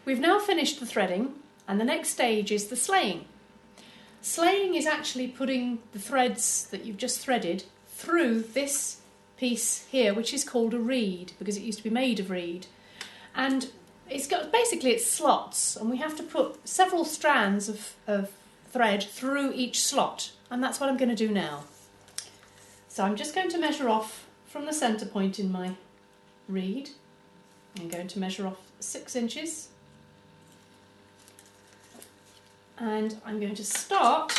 We've now finished the threading, and the next stage is the slaying. Slaying is actually putting the threads that you've just threaded through this piece here, which is called a reed, because it used to be made of reed. And basically it's slots, and we have to put several strands of thread through each slot, and that's what I'm going to do now. So I'm just going to measure off from the centre point in my reed. I'm going to measure off 6 inches, and I'm going to start,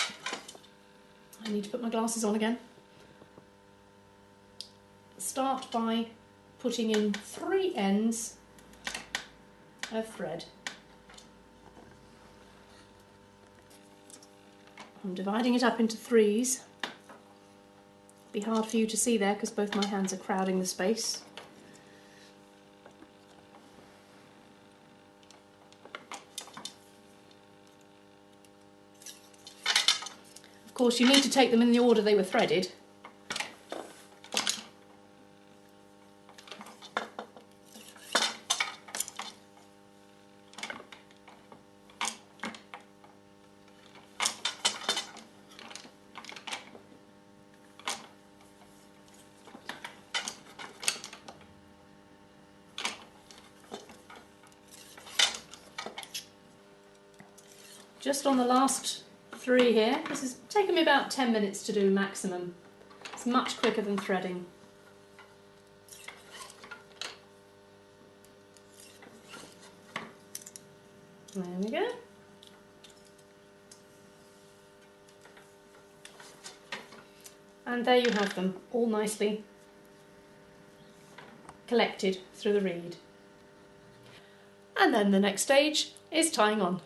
I need to put my glasses on again, start by putting in 3 ends of thread. I'm dividing it up into 3s. It'll be hard for you to see there because both my hands are crowding the space. Of course, you need to take them in the order they were threaded. Just on the last 3 here, this has taken me about 10 minutes to do maximum. It's much quicker than threading. There we go. And there you have them, all nicely collected through the reed. And then the next stage is tying on.